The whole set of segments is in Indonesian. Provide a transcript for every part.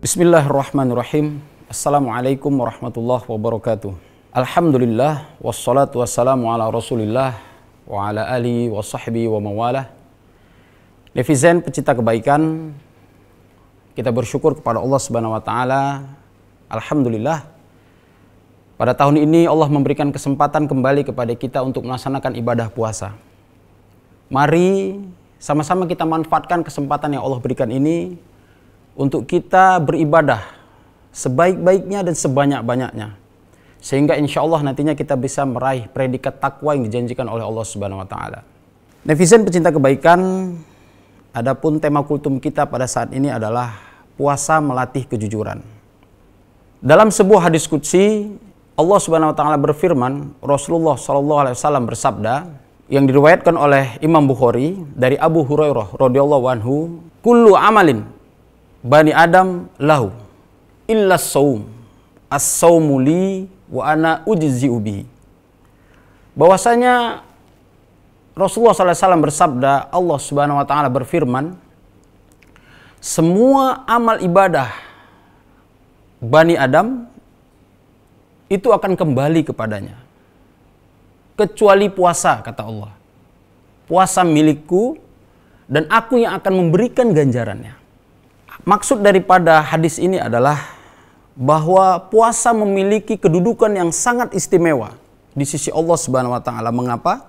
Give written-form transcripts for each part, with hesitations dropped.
Bismillahirrahmanirrahim. Assalamualaikum warahmatullahi wabarakatuh. Alhamdulillah, wassalatu wassalamu ala rasulillah wa ala alihi wa sahbihi wa mawalah. Netizen pecinta kebaikan, kita bersyukur kepada Allah Subhanahu wa taala. Alhamdulillah, pada tahun ini Allah memberikan kesempatan kembali kepada kita untuk melaksanakan ibadah puasa. Mari sama-sama kita manfaatkan kesempatan yang Allah berikan ini untuk kita beribadah sebaik-baiknya dan sebanyak-banyaknya, sehingga insya Allah nantinya kita bisa meraih predikat takwa yang dijanjikan oleh Allah Subhanahu wa taala. Netizen pecinta kebaikan, adapun tema kultum kita pada saat ini adalah puasa melatih kejujuran. Dalam sebuah hadis qudsi, Allah Subhanahu wa taala berfirman, Rasulullah sallallahu alaihi wasallam bersabda, yang diriwayatkan oleh Imam Bukhari dari Abu Hurairah radhiyallahu anhu, kullu amalin Bani Adam lahu illa saum as-saumu li wa ana ujzi'u bihi. Bahwasanya Rasulullah SAW bersabda, Allah Subhanahu wa taala berfirman, semua amal ibadah Bani Adam itu akan kembali kepadanya, kecuali puasa, kata Allah. Puasa milikku dan aku yang akan memberikan ganjarannya. Maksud daripada hadis ini adalah bahwa puasa memiliki kedudukan yang sangat istimewa di sisi Allah Subhanahu wa taala. Mengapa?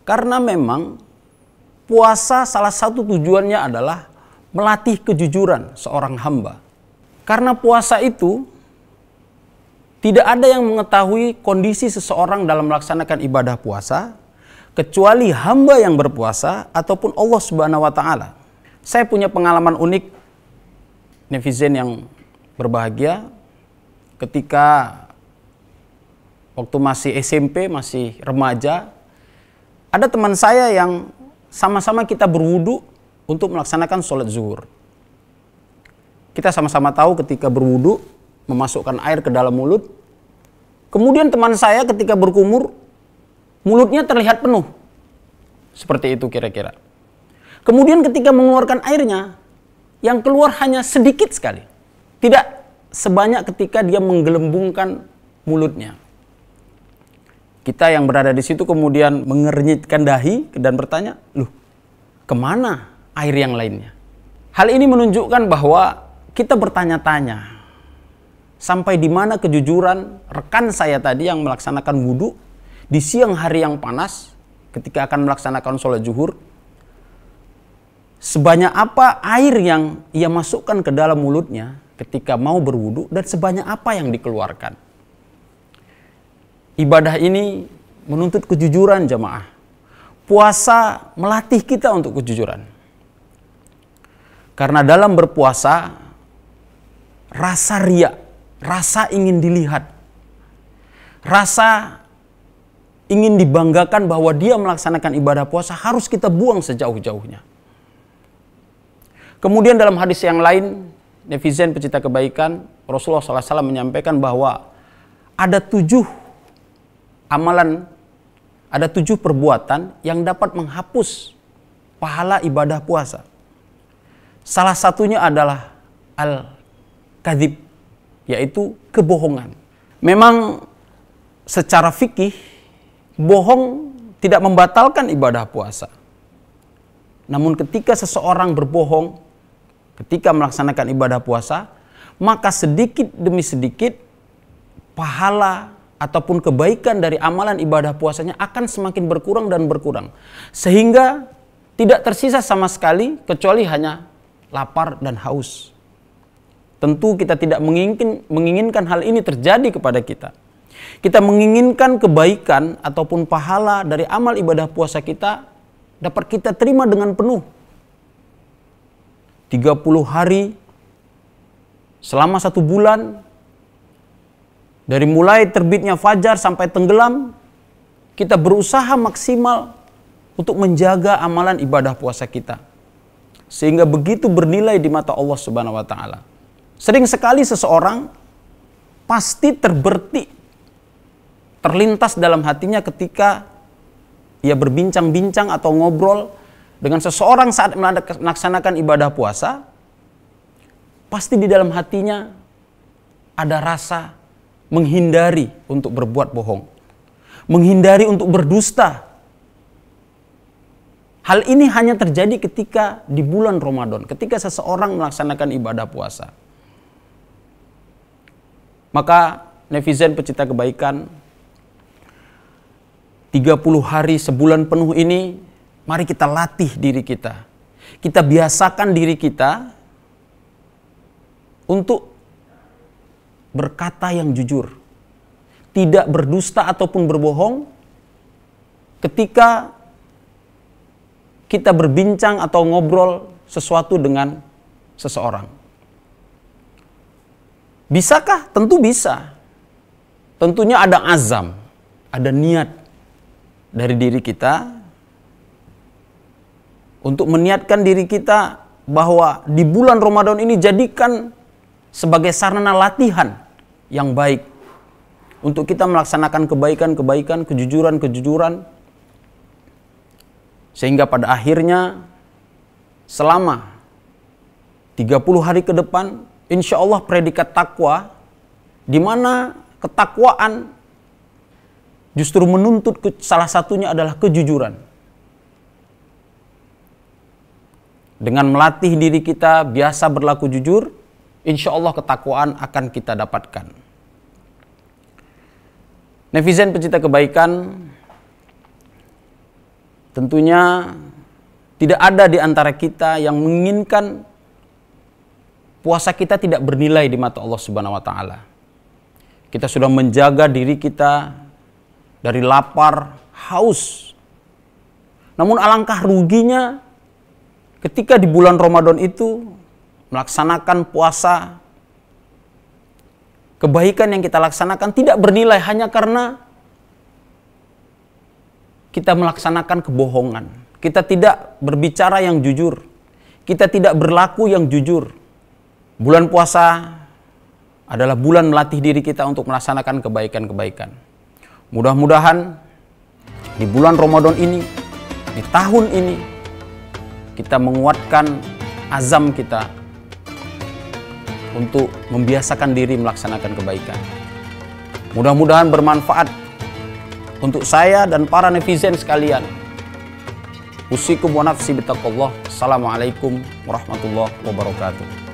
Karena memang puasa salah satu tujuannya adalah melatih kejujuran seorang hamba. Karena puasa itu tidak ada yang mengetahui kondisi seseorang dalam melaksanakan ibadah puasa kecuali hamba yang berpuasa ataupun Allah Subhanahu wa taala. Saya punya pengalaman unik, netizen yang berbahagia, ketika waktu masih SMP, masih remaja, ada teman saya yang sama-sama kita berwudu untuk melaksanakan sholat zuhur. Kita sama-sama tahu ketika berwudu, memasukkan air ke dalam mulut, kemudian teman saya ketika berkumur, mulutnya terlihat penuh. Seperti itu kira-kira. Kemudian ketika mengeluarkan airnya, yang keluar hanya sedikit sekali. Tidak sebanyak ketika dia menggelembungkan mulutnya. Kita yang berada di situ kemudian mengernyitkan dahi dan bertanya, loh, kemana air yang lainnya? Hal ini menunjukkan bahwa kita bertanya-tanya, sampai di mana kejujuran rekan saya tadi yang melaksanakan wudhu di siang hari yang panas ketika akan melaksanakan sholat zuhur. Sebanyak apa air yang ia masukkan ke dalam mulutnya ketika mau berwudu dan sebanyak apa yang dikeluarkan. Ibadah ini menuntut kejujuran jamaah. Puasa melatih kita untuk kejujuran. Karena dalam berpuasa, rasa riya, rasa ingin dilihat, rasa ingin dibanggakan bahwa dia melaksanakan ibadah puasa harus kita buang sejauh-jauhnya. Kemudian dalam hadis yang lain, netizen pecinta kebaikan, Rasulullah SAW menyampaikan bahwa ada 7 amalan, ada 7 perbuatan yang dapat menghapus pahala ibadah puasa. Salah satunya adalah al-kadzib, yaitu kebohongan. Memang secara fikih, bohong tidak membatalkan ibadah puasa. Namun ketika seseorang berbohong ketika melaksanakan ibadah puasa, maka sedikit demi sedikit pahala ataupun kebaikan dari amalan ibadah puasanya akan semakin berkurang dan berkurang. Sehingga tidak tersisa sama sekali kecuali hanya lapar dan haus. Tentu kita tidak menginginkan hal ini terjadi kepada kita. Kita menginginkan kebaikan ataupun pahala dari amal ibadah puasa kita dapat kita terima dengan penuh. 30 hari selama 1 bulan, dari mulai terbitnya fajar sampai tenggelam, kita berusaha maksimal untuk menjaga amalan ibadah puasa kita, sehingga begitu bernilai di mata Allah Subhanahu wa taala. Sering sekali seseorang pasti terlintas dalam hatinya ketika ia berbincang-bincang atau ngobrol dengan seseorang saat melaksanakan ibadah puasa, pasti di dalam hatinya ada rasa menghindari untuk berbuat bohong, menghindari untuk berdusta. Hal ini hanya terjadi ketika di bulan Ramadan, ketika seseorang melaksanakan ibadah puasa. Maka netizen pecinta kebaikan, 30 hari sebulan penuh ini, mari kita latih diri kita. Kita biasakan diri kita untuk berkata yang jujur, tidak berdusta ataupun berbohong ketika kita berbincang atau ngobrol sesuatu dengan seseorang. Bisakah? Tentu bisa. Tentunya ada azam, ada niat dari diri kita untuk meniatkan diri kita bahwa di bulan Ramadan ini jadikan sebagai sarana latihan yang baik untuk kita melaksanakan kebaikan-kebaikan, kejujuran-kejujuran, sehingga pada akhirnya selama 30 hari ke depan, insya Allah predikat takwa, di mana ketakwaan justru menuntut salah satunya adalah kejujuran. Dengan melatih diri kita biasa berlaku jujur, insya Allah ketakwaan akan kita dapatkan. Netizen pecinta kebaikan, tentunya tidak ada di antara kita yang menginginkan puasa kita tidak bernilai di mata Allah Subhanahu wa taala. Kita sudah menjaga diri kita dari lapar, haus. Namun alangkah ruginya ketika di bulan Ramadan itu melaksanakan puasa, kebaikan yang kita laksanakan tidak bernilai hanya karena kita melaksanakan kebohongan. Kita tidak berbicara yang jujur. Kita tidak berlaku yang jujur. Bulan puasa adalah bulan melatih diri kita untuk melaksanakan kebaikan-kebaikan. Mudah-mudahan di bulan Ramadan ini, di tahun ini, kita menguatkan azam kita untuk membiasakan diri melaksanakan kebaikan. Mudah-mudahan bermanfaat untuk saya dan para netizen sekalian. Usikum wa nafsi bittaqwallah. Assalamualaikum warahmatullahi wabarakatuh.